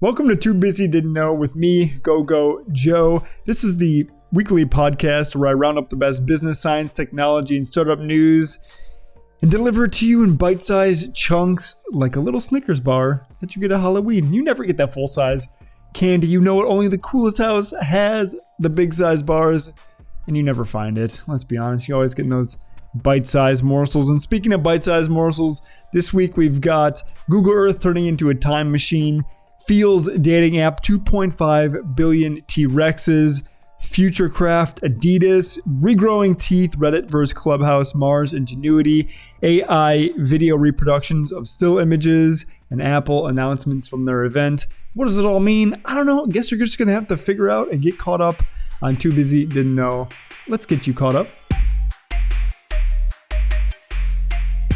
Welcome to Too Busy Didn't Know with me, Go Joe. This is the weekly podcast where I round up the best business, science, technology, and startup news and deliver it to you in bite-sized chunks like a little Snickers bar that you get at Halloween. You never get that full-size candy. You know it, only the coolest house has the big-size bars, and you never find it. Let's be honest, you always get those bite-sized morsels. And speaking of bite-sized morsels, this week we've got Google Earth turning into a time machine, Feels dating app, 2.5 billion T-Rexes, Futurecraft, Adidas, regrowing teeth, Reddit versus Clubhouse, Mars Ingenuity, AI video reproductions of still images, and Apple announcements from their event. What does it all mean? I don't know. I guess you're just going to have to figure out and get caught up on Too Busy Didn't Know. Let's get you caught up.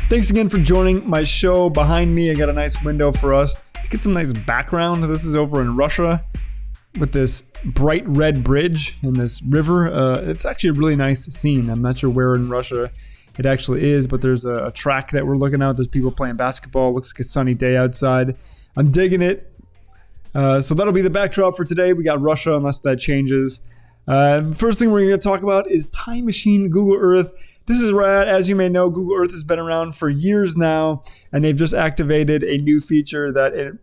Thanks again for joining my show. Behind me, I got a nice window for us to get some nice background. This is over in Russia with this bright red bridge and this river. It's actually a really nice scene. I'm not sure where in Russia it actually is, but there's a track that we're looking at. There's people playing basketball. Looks like a sunny day outside. I'm digging it. So that'll be the backdrop for today. We got Russia, unless that changes. First thing we're going to talk about is Time Machine Google Earth. This is rad. As you may know, Google Earth has been around for years now, and they've just activated a new feature that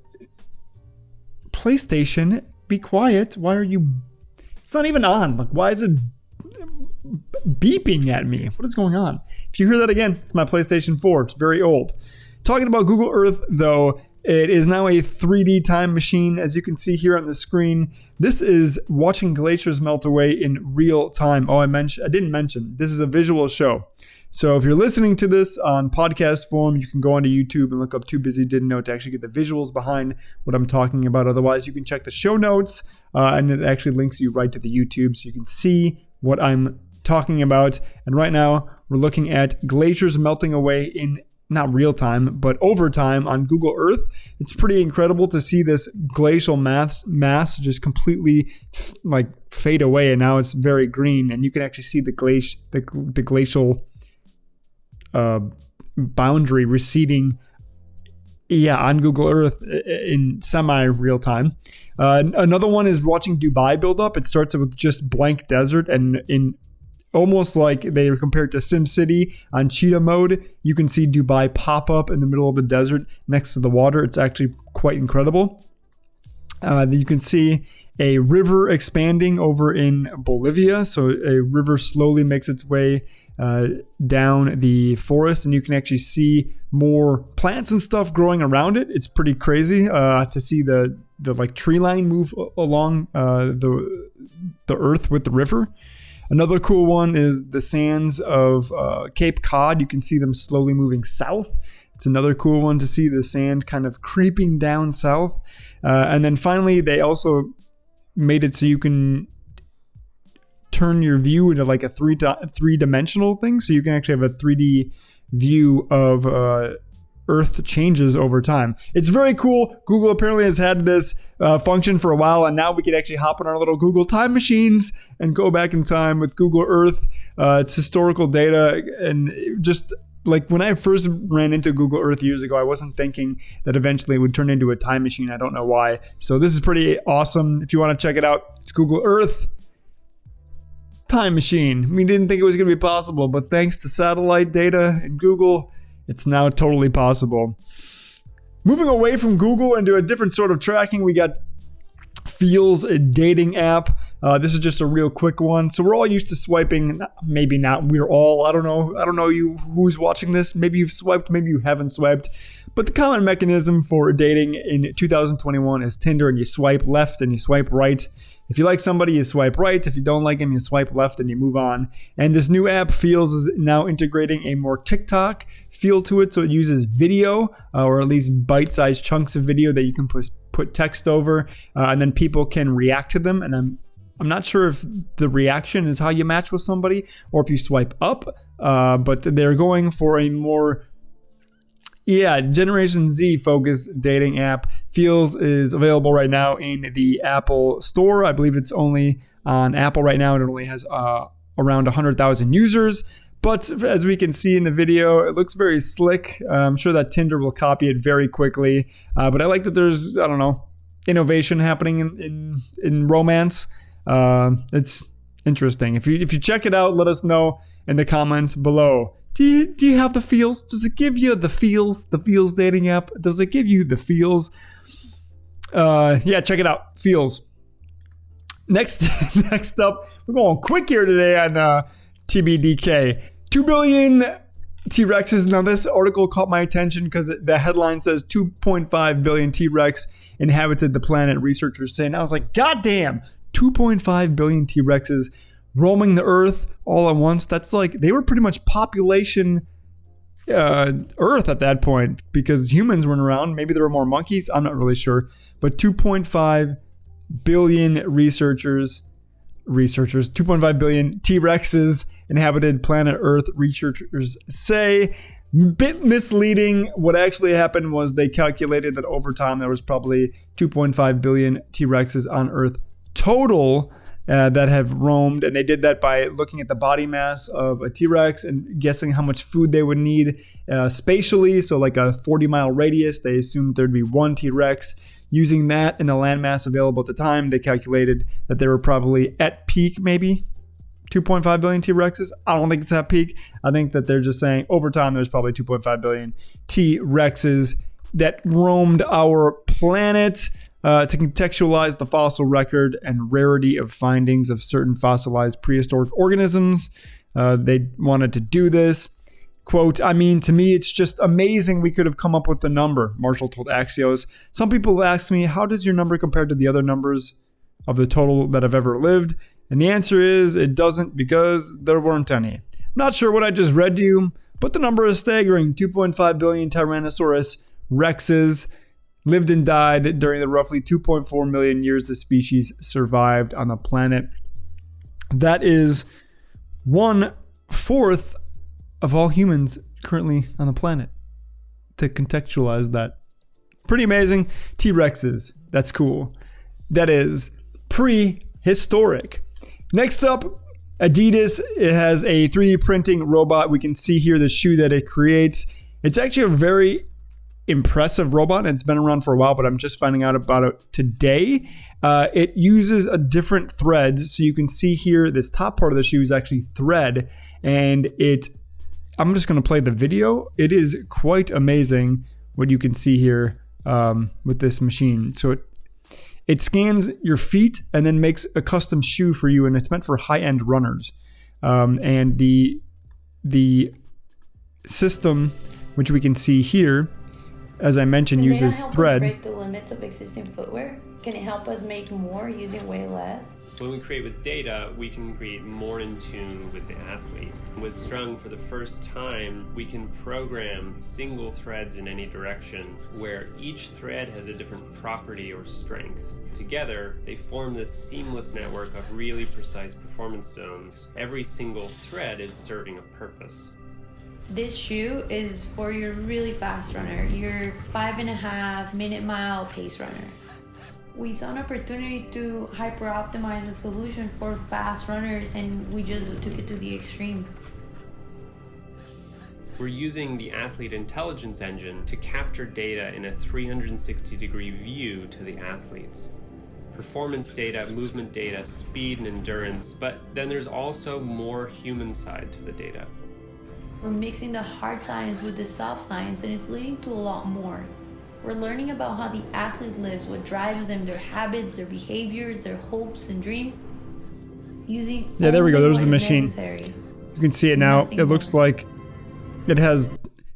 PlayStation, be quiet. Why are you? It's not even on. Like, why is it beeping at me? What is going on? If you hear that again, it's my PlayStation 4. It's very old. Talking about Google Earth, though, it is now a 3D time machine. As you can see here on the screen, this is watching glaciers melt away in real time. Oh, I didn't mention, this is a visual show. So if you're listening to this on podcast form, you can go onto YouTube and look up Too Busy Didn't Know to actually get the visuals behind what I'm talking about. Otherwise, you can check the show notes and it actually links you right to the YouTube so you can see what I'm talking about. And right now, we're looking at glaciers melting away in not real time, but over time on Google Earth. It's pretty incredible to see this glacial mass just completely fade away, and now it's very green, and you can actually see the glacial boundary receding on Google Earth in semi-real time. Another one is watching Dubai build up. It starts with just blank desert, and in almost like they were compared to SimCity on cheetah mode, you can see Dubai pop up in the middle of the desert next to the water. It's actually quite incredible. You can see a river expanding over in Bolivia. So a river slowly makes its way down the forest, and you can actually see more plants and stuff growing around it. It's pretty crazy to see the tree line move along the earth with the river. Another cool one is the sands of Cape Cod. You can see them slowly moving south. It's another cool one to see the sand kind of creeping down south. And then finally, they also made it so you can turn your view into like a three-dimensional thing. So you can actually have a 3D view of Earth changes over time. It's very cool. Google apparently has had this function for a while, and now we can actually hop on our little Google time machines and go back in time with Google Earth. It's historical data, and just like when I first ran into Google Earth years ago, I wasn't thinking that eventually it would turn into a time machine. I don't know why. So this is pretty awesome. If you want to check it out, it's Google Earth time machine. We didn't think it was going to be possible, but thanks to satellite data and Google, it's now totally possible. Moving away from Google into a different sort of tracking, we got Feels, a dating app. This is just a real quick one. So we're all used to swiping. Maybe not. We're all. I don't know you who's watching this. Maybe you've swiped. Maybe you haven't swiped. But the common mechanism for dating in 2021 is Tinder, and you swipe left and you swipe right. If you like somebody, you swipe right. If you don't like them, you swipe left and you move on. And this new app, Feels, is now integrating a more TikTok feel to it. So it uses video, or at least bite-sized chunks of video that you can put text over, and then people can react to them. And I'm not sure if the reaction is how you match with somebody or if you swipe up, but they're going for a more Generation Z focused dating app. Feels is available right now in the Apple Store. I believe it's only on Apple right now, and it only has around 100,000 users. But as we can see in the video, it looks very slick. I'm sure that Tinder will copy it very quickly. But I like that there's, innovation happening in romance. It's interesting. If you check it out, let us know in the comments below. Do you have the feels? Does it give you the feels? The feels dating app? Does it give you the feels? Yeah, check it out. Feels. Next up, we're going quick here today on TBDK. 2 billion T-Rexes. Now, this article caught my attention because the headline says 2.5 billion T-Rex inhabited the planet, researchers say. And I was like, God damn, 2.5 billion T-Rexes roaming the Earth all at once. That's like, they were pretty much population Earth at that point because humans weren't around. Maybe there were more monkeys. I'm not really sure. But 2.5 billion researchers, 2.5 billion T-Rexes inhabited planet Earth, researchers say. Bit misleading. What actually happened was they calculated that over time there was probably 2.5 billion T-Rexes on Earth total that have roamed, and they did that by looking at the body mass of a T-Rex and guessing how much food they would need spatially. So like a 40-mile radius, they assumed there'd be one T-Rex. Using that and the landmass available at the time, they calculated that they were probably at peak maybe 2.5 billion T-Rexes. I don't think it's at peak. I think that they're just saying over time there's probably 2.5 billion T-Rexes that roamed our planet. To contextualize the fossil record and rarity of findings of certain fossilized prehistoric organisms, they wanted to do this. Quote, I mean, to me, it's just amazing we could have come up with the number, Marshall told Axios. Some people ask me, how does your number compare to the other numbers of the total that have ever lived? And the answer is it doesn't because there weren't any. I'm not sure what I just read to you, but the number is staggering. 2.5 billion Tyrannosaurus Rexes lived and died during the roughly 2.4 million years the species survived on the planet. That is 1/4 of all humans currently on the planet. To contextualize that. Pretty amazing. T-Rexes. That's cool. That is prehistoric. Next up, Adidas. It has a 3D printing robot. We can see here the shoe that it creates. It's actually a very impressive robot, and it's been around for a while, but I'm just finding out about it today. It uses a different thread, so you can see here this top part of the shoe is actually thread, and I'm just going to play the video. It is quite amazing what you can see here with this machine. So it scans your feet and then makes a custom shoe for you, and it's meant for high-end runners. And the system, which we can see here, as I mentioned, uses thread. Can it help us break the limits of existing footwear? Can it help us make more using way less? When we create with data, we can create more in tune with the athlete. With Strung, for the first time, we can program single threads in any direction where each thread has a different property or strength. Together, they form this seamless network of really precise performance zones. Every single thread is serving a purpose. This shoe is for your really fast runner, your 5.5 minute mile pace runner. We saw an opportunity to hyper optimize a solution for fast runners, and we just took it to the extreme. We're using the Athlete Intelligence Engine to capture data in a 360-degree view to the athletes. Performance data, movement data, speed and endurance, but then there's also more human side to the data. We're mixing the hard science with the soft science, and it's leading to a lot more. We're learning about how the athlete lives, what drives them, their habits, their behaviors, their hopes and dreams. Using there we go. There's the machine. Necessary. You can see it now. It looks like it has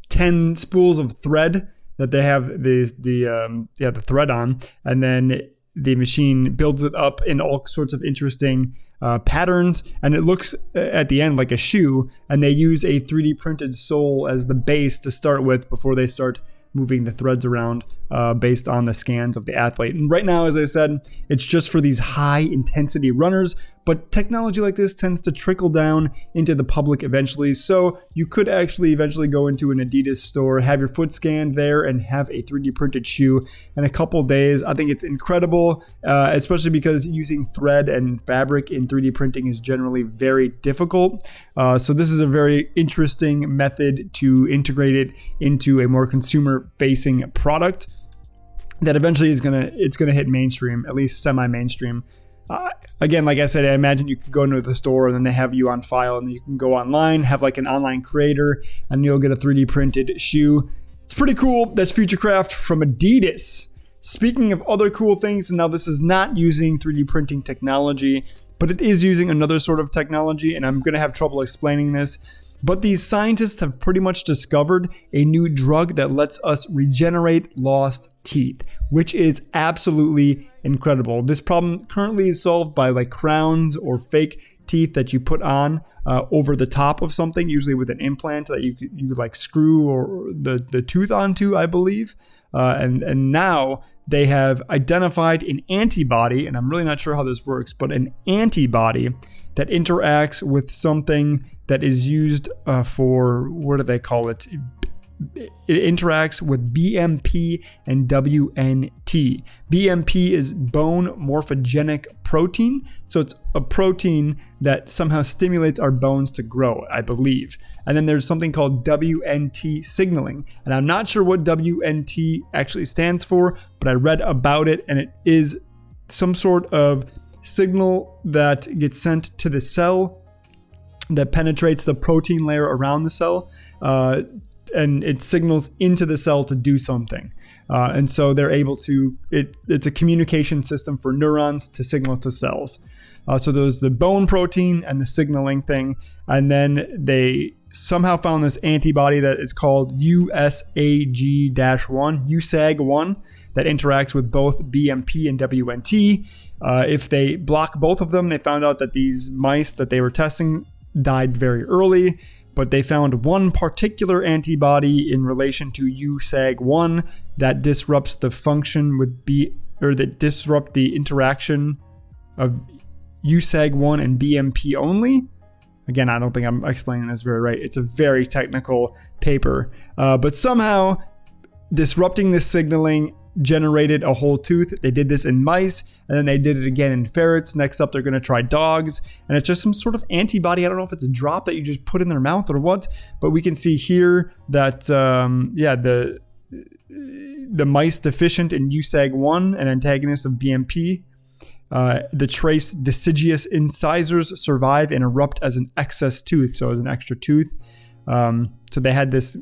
10 spools of thread that they have the thread on, and then the machine builds it up in all sorts of interesting patterns, and it looks at the end like a shoe, and they use a 3D printed sole as the base to start with before they start moving the threads around based on the scans of the athlete. And right now, as I said, it's just for these high intensity runners, but technology like this tends to trickle down into the public eventually. So you could actually eventually go into an Adidas store, have your foot scanned there, and have a 3D printed shoe in a couple days. I think it's incredible, especially because using thread and fabric in 3D printing is generally very difficult. So this is a very interesting method to integrate it into a more consumer-facing product. that eventually it's gonna hit mainstream, at least semi-mainstream. Again, like I said, I imagine you could go into the store and then they have you on file, and you can go online, have like an online creator, and you'll get a 3D printed shoe. It's pretty cool. That's Futurecraft from Adidas. Speaking of other cool things, now this is not using 3D printing technology, but it is using another sort of technology, and I'm going to have trouble explaining this. But these scientists have pretty much discovered a new drug that lets us regenerate lost teeth, which is absolutely incredible. This problem currently is solved by like crowns or fake teeth that you put on over the top of something, usually with an implant that you like screw or the tooth onto, I believe. And now they have identified an antibody, and I'm really not sure how this works, but an antibody that interacts with something that is used for, what do they call it? It interacts with BMP and WNT. BMP is bone morphogenic protein. So it's a protein that somehow stimulates our bones to grow, I believe. And then there's something called WNT signaling. And I'm not sure what WNT actually stands for, but I read about it, and it is some sort of signal that gets sent to the cell that penetrates the protein layer around the cell. And it signals into the cell to do something. And so they're able to, it's a communication system for neurons to signal to cells. So there's the bone protein and the signaling thing. And then they somehow found this antibody that is called USAG-1, that interacts with both BMP and WNT. If they block both of them, they found out that these mice that they were testing died very early. But they found one particular antibody in relation to USAG-1 that disrupts the function that disrupt the interaction of USAG-1 and BMP only. Again, I don't think I'm explaining this very right. It's a very technical paper. But somehow disrupting this signaling generated a whole tooth. They did this in mice, and then they did it again in ferrets. Next up, they're going to try dogs, and it's just some sort of antibody. I don't know if it's a drop that you just put in their mouth or what, but we can see here that the mice deficient in USAG-1, an antagonist of BMP, the trace deciduous incisors survive and erupt as an excess tooth, so as an extra tooth. So they had this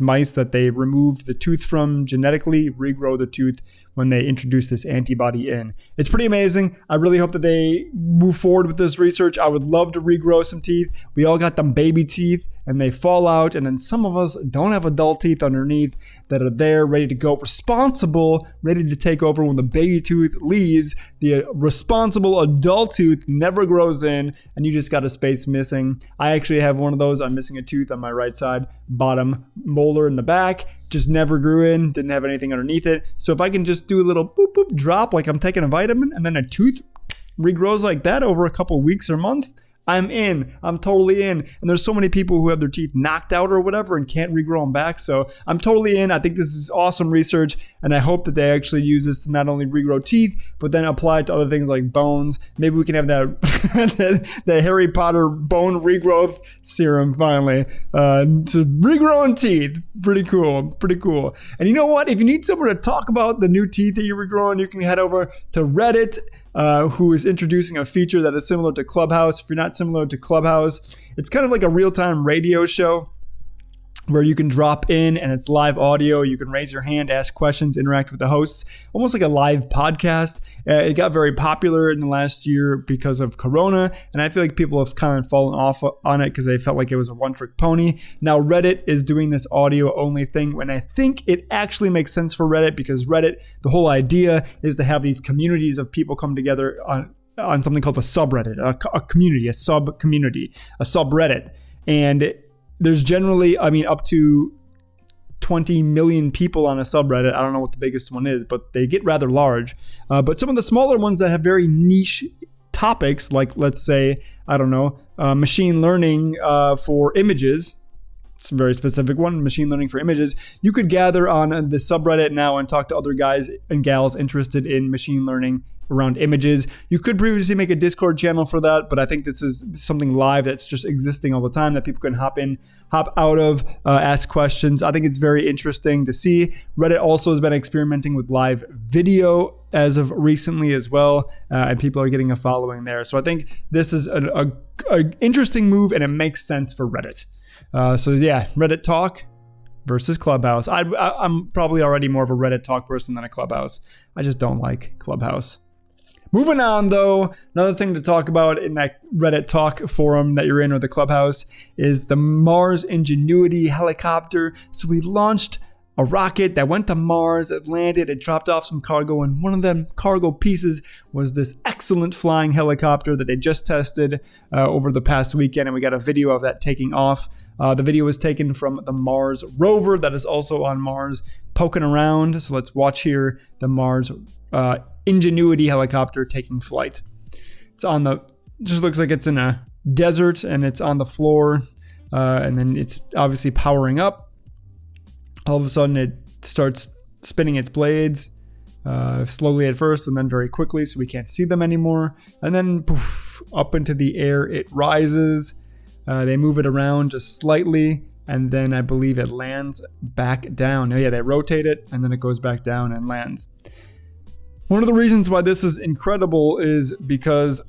mice that they removed the tooth from genetically, regrow the tooth when they introduced this antibody in. It's pretty amazing. I really hope that they move forward with this research. I would love to regrow some teeth. We all got them baby teeth and they fall out, and then some of us don't have adult teeth underneath that are there ready to go, responsible, ready to take over when the baby tooth leaves. The responsible adult tooth never grows in, and you just got a space missing. I actually have one of those. I'm missing a tooth on my right side, bottom molar in the back, just never grew in, didn't have anything underneath it. So if I can just do a little boop boop drop like I'm taking a vitamin, and then a tooth regrows like that over a couple weeks or months, I'm in. I'm totally in. And there's so many people who have their teeth knocked out or whatever and can't regrow them back. So I'm totally in. I think this is awesome research, and I hope that they actually use this to not only regrow teeth, but then apply it to other things like bones. Maybe we can have that the Harry Potter bone regrowth serum finally to regrowing teeth. Pretty cool. Pretty cool. And you know what? If you need someone to talk about the new teeth that you're regrowing, you can head over to Reddit. Who is introducing a feature that is similar to Clubhouse. If you're not similar to Clubhouse, it's kind of like a real-time radio show where you can drop in and it's live audio. You can raise your hand, ask questions, interact with the hosts, almost like a live podcast. It got very popular in the last year because of Corona, and I feel like people have kind of fallen off on it because they felt like it was a one-trick pony. Now Reddit is doing this audio-only thing, and I think it actually makes sense for Reddit because Reddit, the whole idea is to have these communities of people come together on something called a subreddit, a community, a sub-community, a subreddit. And there's generally, up to 20 million people on a subreddit. I don't know what the biggest one is, but they get rather large. But some of the smaller ones that have very niche topics, like let's say, machine learning for images, It's a very specific one, machine learning for images. You could gather on the subreddit now and talk to other guys and gals interested in machine learning around images. You could previously make a Discord channel for that, but I think this is something live that's just existing all the time that people can hop in, hop out of, ask questions. I think it's very interesting to see. Reddit also has been experimenting with live video as of recently as well, and people are getting a following there. So I think this is an interesting move, and it makes sense for Reddit. So yeah, Reddit talk versus Clubhouse. I'm probably already more of a Reddit talk person than a Clubhouse. I just don't like Clubhouse. Moving on, though, another thing to talk about in that Reddit talk forum that you're in, or the Clubhouse, is the Mars Ingenuity helicopter. So we launched a rocket that went to Mars, it landed, it dropped off some cargo, and one of them cargo pieces was this excellent flying helicopter that they just tested over the past weekend, and we got a video of that taking off. The video was taken from the Mars rover that is also on Mars, poking around. So let's watch here the Mars Ingenuity helicopter taking flight. It's on the, just looks like it's in a desert, and it's on the floor, and then it's obviously powering up. All of a sudden it starts spinning its blades, slowly at first and then very quickly, so we can't see them anymore. And then poof, up into the air it rises. They move it around just slightly, and then I believe it lands back down. Oh yeah, they rotate it and then it goes back down and lands. One of the reasons why this is incredible is because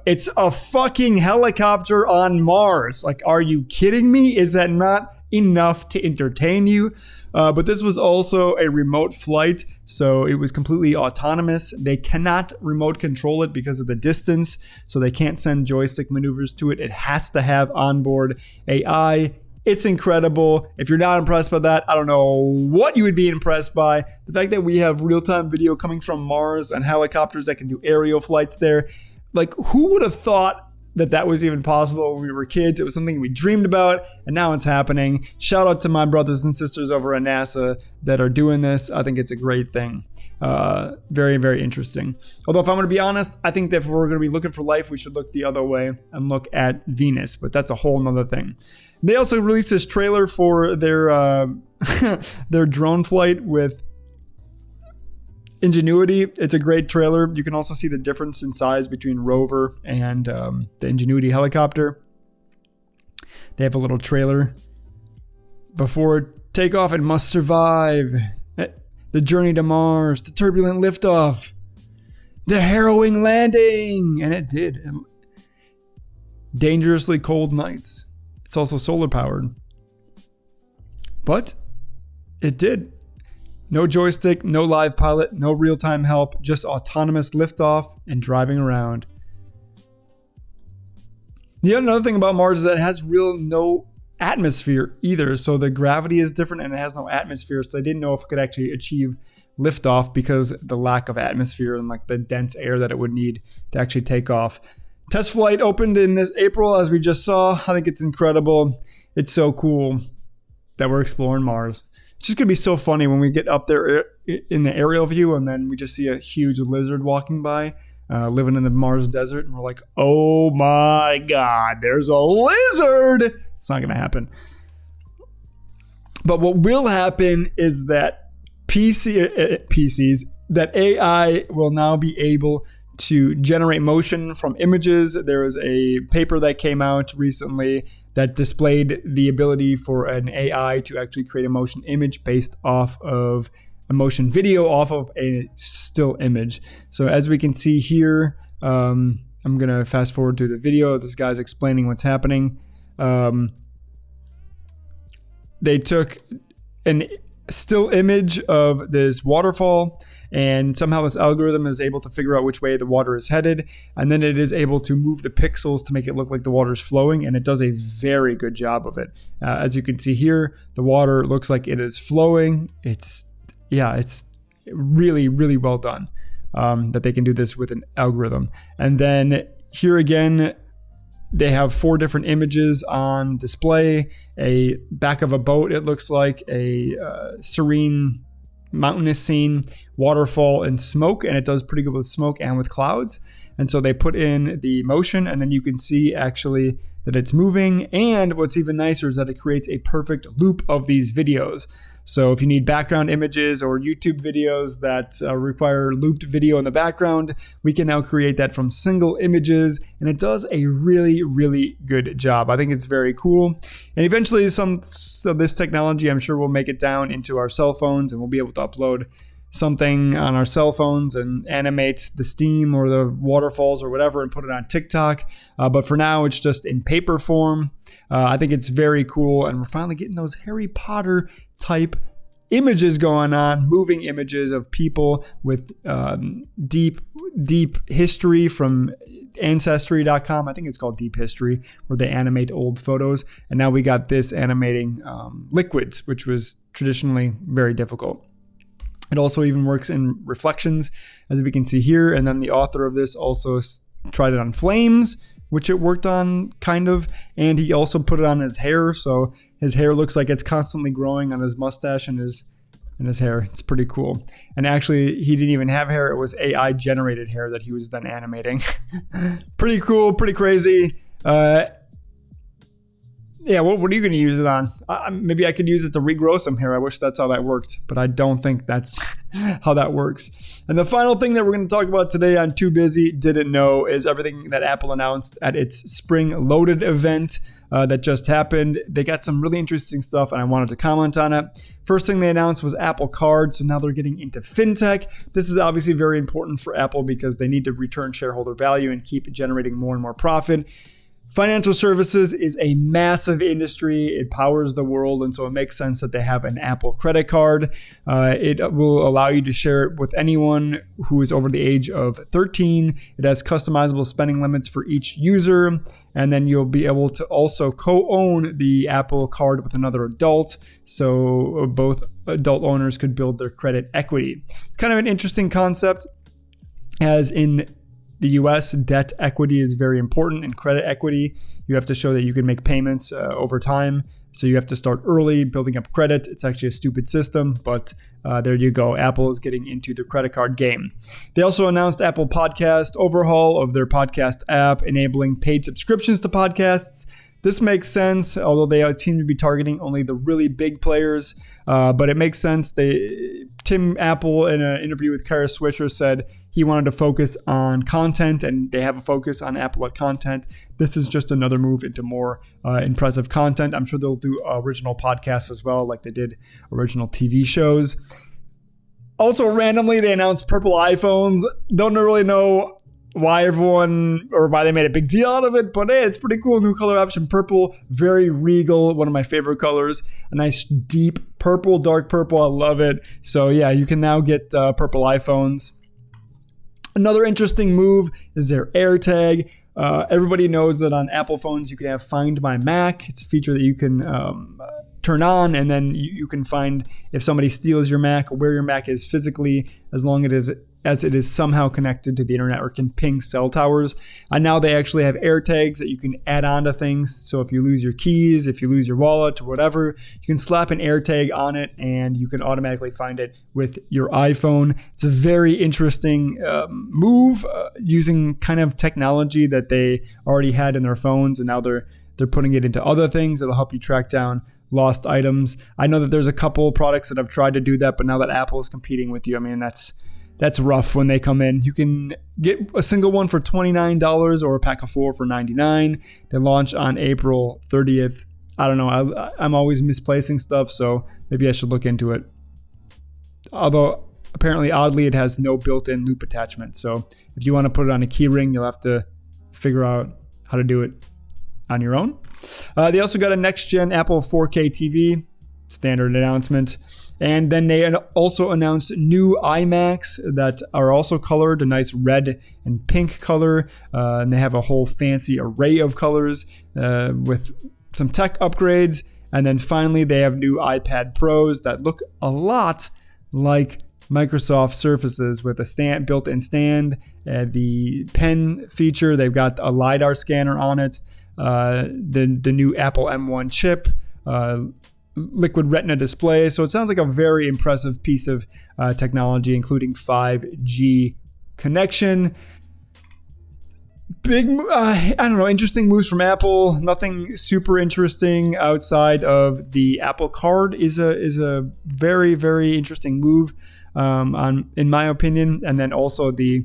it's a fucking helicopter on Mars. Like, are you kidding me? Is that not enough to entertain you? But this was also a remote flight, so it was completely autonomous. They cannot remote control it because of the distance, so they can't send joystick maneuvers to it. It has to have onboard AI. It's incredible. If you're not impressed by that, I don't know what you would be impressed by. The fact that we have real-time video coming from Mars and helicopters that can do aerial flights there. Like, who would have thought that was even possible when we were kids? It was something we dreamed about, and now it's happening. Shout out to my brothers and sisters over at NASA that are doing this. I think it's a great thing. Very, very interesting. Although, if I'm going to be honest, I think that if we're going to be looking for life, we should look the other way and look at Venus, but that's a whole nother thing. They also released this trailer for their their drone flight with Ingenuity. It's a great trailer. You can also see the difference in size between Rover and the Ingenuity helicopter. They have a little trailer. Before takeoff, it must survive. The journey to Mars, the turbulent liftoff, the harrowing landing, and it did. Dangerously cold nights. It's also solar powered. But it did. No joystick, no live pilot, no real-time help, just autonomous liftoff and driving around. Another thing about Mars is that it has no atmosphere either. So the gravity is different and it has no atmosphere. So they didn't know if it could actually achieve liftoff because of the lack of atmosphere and like the dense air that it would need to actually take off. Test flight opened in this April, as we just saw. I think it's incredible. It's so cool that we're exploring Mars. It's just going to be so funny when we get up there in the aerial view and then we just see a huge lizard walking by, living in the Mars desert. And we're like, oh my God, there's a lizard. It's not going to happen. But what will happen is that PCs, that AI will now be able to generate motion from images. There was a paper that came out recently that displayed the ability for an AI to actually create a motion image based off of a motion video off of a still image. So as we can see here, I'm going to fast forward to the video. This guy's explaining what's happening. They took an still image of this waterfall, and somehow this algorithm is able to figure out which way the water is headed, and then it is able to move the pixels to make it look like the water is flowing, and it does a very good job of it. As you can see here, the water looks like it is flowing. It's really, really well done that they can do this with an algorithm. And then here again, they have 4 different images on display. A back of a boat, it looks like, a serene mountainous scene, waterfall, and smoke, and it does pretty good with smoke and with clouds. And so they put in the motion, and then you can see actually that it's moving. And what's even nicer is that it creates a perfect loop of these videos. So if you need background images or YouTube videos that require looped video in the background, we can now create that from single images, and it does a really, really good job. I think it's very cool. And eventually some of this technology, I'm sure, will make it down into our cell phones, and we'll be able to upload something on our cell phones and animate the steam or the waterfalls or whatever and put it on TikTok. But for now, it's just in paper form. I think it's very cool, and we're finally getting those Harry Potter type images going on, moving images of people with deep history from Ancestry.com. I think it's called Deep History, where they animate old photos. And now we got this animating liquids, which was traditionally very difficult. It also even works in reflections, as we can see here. And then the author of this also tried it on flames, which it worked on kind of. And he also put it on his hair. So his hair looks like it's constantly growing on his mustache and his hair. It's pretty cool. And actually, he didn't even have hair. It was AI generated hair that he was then animating. Pretty cool, pretty crazy. Yeah, what are you going to use it on? Maybe I could use it to regrow some hair. I wish that's how that worked, but I don't think that's how that works. And the final thing that we're going to talk about today on Too Busy Didn't Know is everything that Apple announced at its Spring Loaded event that just happened. They got some really interesting stuff, and I wanted to comment on it. First thing they announced was Apple Card, so now they're getting into fintech. This is obviously very important for Apple because they need to return shareholder value and keep generating more and more profit. Financial services is a massive industry. It powers the world, and so it makes sense that they have an Apple credit card. It will allow you to share it with anyone who is over the age of 13. It has customizable spending limits for each user, and then you'll be able to also co-own the Apple card with another adult, so both adult owners could build their credit equity. Kind of an interesting concept, as in the US, debt equity is very important. In credit equity, you have to show that you can make payments over time. So you have to start early, building up credit. It's actually a stupid system, but there you go. Apple is getting into the credit card game. They also announced Apple Podcast overhaul of their podcast app, enabling paid subscriptions to podcasts. This makes sense, although they seem to be targeting only the really big players. But it makes sense. Tim Apple, in an interview with Kara Swisher, said he wanted to focus on content, and they have a focus on Apple at content. This is just another move into more impressive content. I'm sure they'll do original podcasts as well, like they did original TV shows. Also, randomly, they announced purple iPhones. Don't really know why they made a big deal out of it, but hey, it's pretty cool. New color option, purple, very regal, one of my favorite colors. A nice deep purple, dark purple, I love it. So yeah, you can now get purple iPhones. Another interesting move is their AirTag. Everybody knows that on Apple phones you can have Find My Mac. It's a feature that you can turn on, and then you can find if somebody steals your Mac or where your Mac is physically, as long as it is somehow connected to the internet or can ping cell towers. And now they actually have AirTags that you can add on to things. So if you lose your keys, if you lose your wallet or whatever, you can slap an AirTag on it and you can automatically find it with your iPhone. It's a very interesting move using kind of technology that they already had in their phones, and now they're putting it into other things that'll help you track down lost items. I know that there's a couple products that have tried to do that, but now that Apple is competing with you, I mean, that's rough when they come in. You can get a single one for $29 or a pack of 4 for $99. They launch on April 30th. I don't know. I'm always misplacing stuff, so maybe I should look into it. Although, apparently, oddly, it has no built-in loop attachment. So if you want to put it on a key ring, you'll have to figure out how to do it on your own. They also got a next-gen Apple 4K TV, standard announcement. And then they also announced new iMacs that are also colored, a nice red and pink color. And they have a whole fancy array of colors with some tech upgrades. And then finally, they have new iPad Pros that look a lot like Microsoft Surfaces with a built-in stand, the pen feature. They've got a LiDAR scanner on it, the new Apple M1 chip, liquid retina display. So it sounds like a very impressive piece of technology, including 5G connection. big, I don't know, interesting moves from Apple. Nothing super interesting outside of the Apple Card is a very, very interesting move, in my opinion. And then also the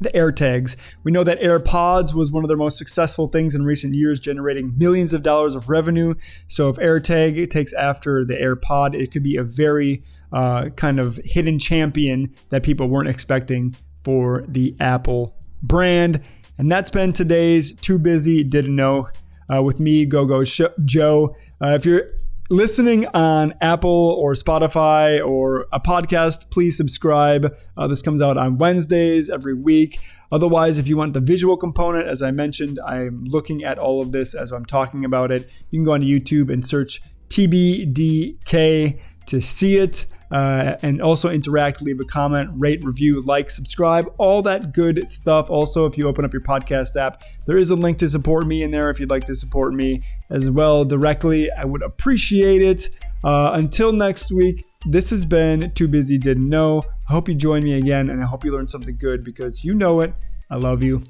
AirTags. We know that AirPods was one of their most successful things in recent years, generating millions of dollars of revenue. So if AirTag takes after the AirPod, it could be a very kind of hidden champion that people weren't expecting for the Apple brand. And that's been today's Too Busy Didn't Know with me, Joe. If you're listening on Apple or Spotify or a podcast, please subscribe. This comes out on Wednesdays every week. Otherwise, if you want the visual component, as I mentioned, I'm looking at all of this as I'm talking about it. You can go onto YouTube and search TBDK to see it. And also interact, leave a comment, rate, review, like, subscribe, all that good stuff. Also, if you open up your podcast app, there is a link to support me in there if you'd like to support me as well directly. I would appreciate it. Until next week, this has been Too Busy Didn't Know. I hope you join me again, and I hope you learned something good because you know it. I love you.